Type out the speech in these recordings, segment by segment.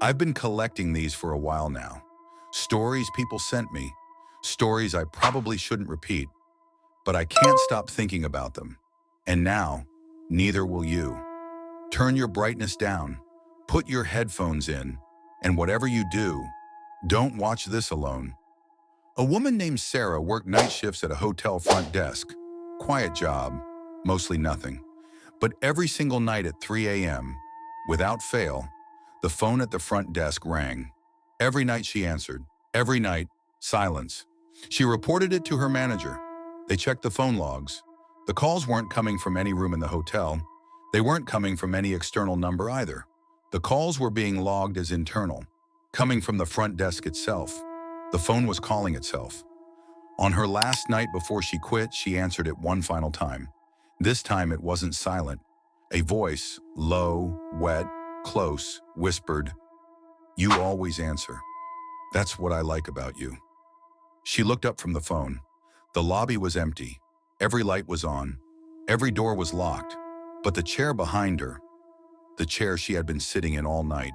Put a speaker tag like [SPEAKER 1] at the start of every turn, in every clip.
[SPEAKER 1] I've been collecting these for a while now. Stories people sent me, stories I probably shouldn't repeat, but I can't stop thinking about them. And now, neither will you. Turn your brightness down, put your headphones in, and whatever you do, don't watch this alone. A woman named Sarah worked night shifts at a hotel front desk. Quiet job, mostly nothing. But every single night at 3 a.m., without fail, the phone at the front desk rang. Every night she answered. Every night, silence. She reported it to her manager. They checked the phone logs. The calls weren't coming from any room in the hotel. They weren't coming from any external number either. The calls were being logged as internal, coming from the front desk itself. The phone was calling itself. On her last night before she quit, she answered it one final time. This time it wasn't silent. A voice, low, wet, close, whispered, "You always answer. That's what I like about you." She looked up from the phone. The lobby was empty. Every light was on. Every door was locked. But the chair behind her, the chair she had been sitting in all night,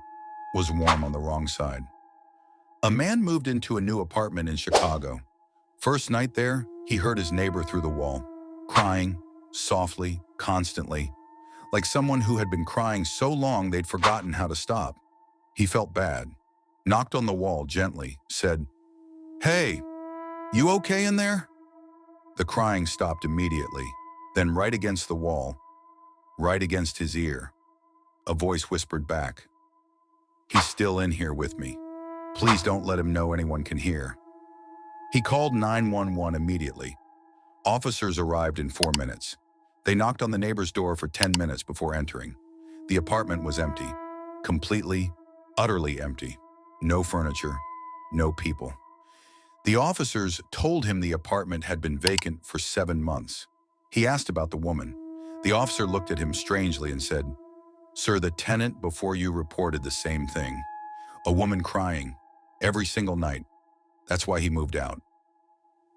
[SPEAKER 1] was warm on the wrong side. A man moved into a new apartment in Chicago. First night there, he heard his neighbor through the wall, crying, softly, constantly, like someone who had been crying so long they'd forgotten how to stop. He felt bad, knocked on the wall gently, said, "Hey, you okay in there?" The crying stopped immediately. Then right against the wall, right against his ear, a voice whispered back, "He's still in here with me. Please don't let him know anyone can hear." He called 911 immediately. Officers arrived in 4 minutes. They knocked on the neighbor's door for 10 minutes before entering. The apartment was empty, completely, utterly empty. No furniture, no people. The officers told him the apartment had been vacant for 7 months. He asked about the woman. The officer looked at him strangely and said, "Sir, the tenant before you reported the same thing. A woman crying every single night. That's why he moved out."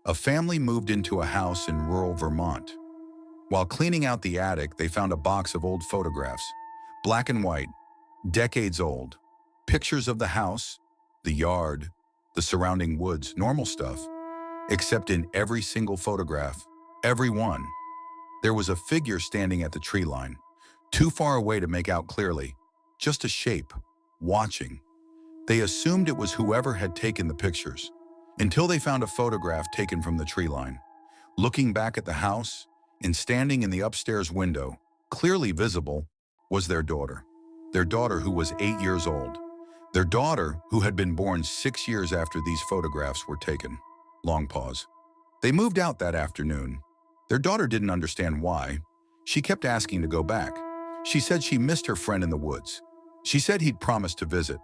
[SPEAKER 1] A family moved into a house in rural Vermont. While cleaning out the attic, they found a box of old photographs, black and white, decades old. Pictures of the house, the yard, the surrounding woods, normal stuff. Except in every single photograph, every one, there was a figure standing at the tree line, too far away to make out clearly, just a shape, watching. They assumed it was whoever had taken the pictures, until they found a photograph taken from the tree line. Looking back at the house, and standing in the upstairs window, clearly visible, was their daughter. Their daughter who was 8 years old. Their daughter who had been born 6 years after these photographs were taken. Long pause. They moved out that afternoon. Their daughter didn't understand why. She kept asking to go back. She said she missed her friend in the woods. She said he'd promised to visit.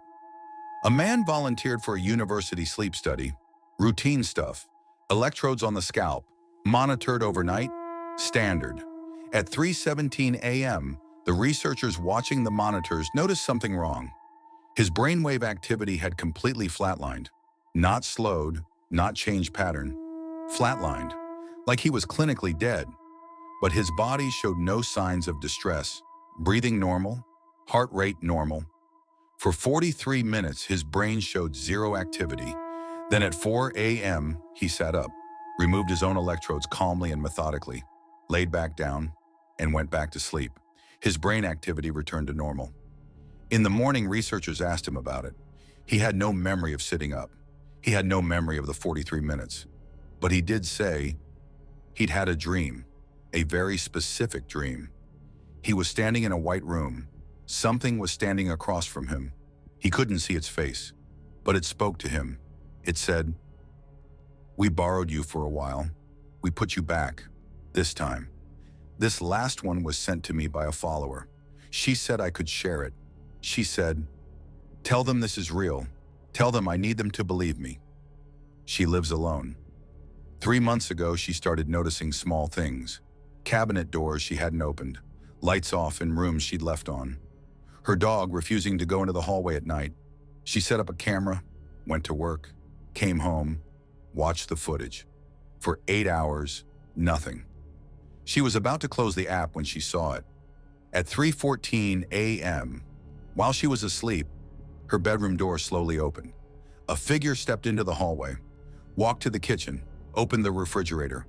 [SPEAKER 1] A man volunteered for a university sleep study. Routine stuff. Electrodes on the scalp. Monitored overnight. Standard. At 3:17 a.m., the researchers watching the monitors noticed something wrong. His brainwave activity had completely flatlined. Not slowed, not changed pattern. Flatlined. Like he was clinically dead. But his body showed no signs of distress. Breathing normal. Heart rate normal. For 43 minutes, his brain showed zero activity. Then at 4 a.m., he sat up, removed his own electrodes calmly and methodically, laid back down, and went back to sleep. His brain activity returned to normal. In the morning, researchers asked him about it. He had no memory of sitting up. He had no memory of the 43 minutes. But he did say he'd had a dream, a very specific dream. He was standing in a white room. Something was standing across from him. He couldn't see its face, but it spoke to him. It said, "We borrowed you for a while. We put you back, this time. This last one was sent to me by a follower. She said I could share it. She said, 'Tell them this is real. Tell them I need them to believe me.' She lives alone. 3 months ago, she started noticing small things. Cabinet doors she hadn't opened. Lights off in rooms she'd left on. Her dog refusing to go into the hallway at night. She set up a camera, went to work, came home, watched the footage. For 8 hours, nothing. She was about to close the app when she saw it. At 3:14 a.m., while she was asleep, Her bedroom door slowly opened. A figure stepped into the hallway, walked to the kitchen, opened the refrigerator,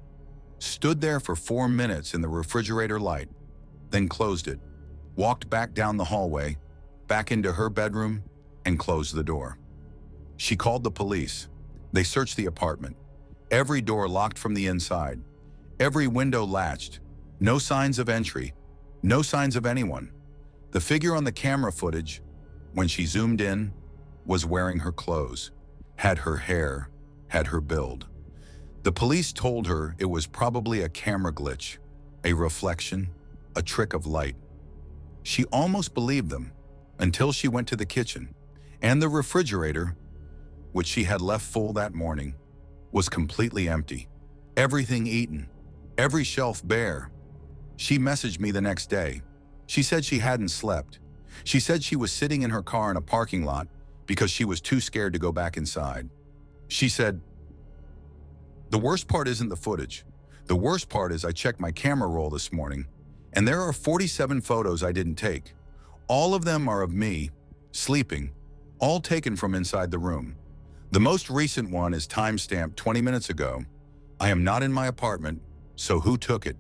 [SPEAKER 1] stood there for 4 minutes in the refrigerator light, then closed it, walked back down the hallway, back into her bedroom, and closed the door. She called the police. They searched the apartment. Every door locked from the inside. Every window latched. No signs of entry. No signs of anyone. The figure on the camera footage, when she zoomed in, was wearing her clothes, had her hair, had her build. The police told her it was probably a camera glitch, a reflection, a trick of light. She almost believed them until she went to the kitchen, and the refrigerator, which she had left full that morning, was completely empty. Everything eaten, every shelf bare. She messaged me the next day. She said she hadn't slept. She said she was sitting in her car in a parking lot because she was too scared to go back inside. She said, "The worst part isn't the footage. The worst part is I checked my camera roll this morning, and there are 47 photos I didn't take. All of them are of me, sleeping, all taken from inside the room. The most recent one is timestamped 20 minutes ago. I am not in my apartment, so who took it?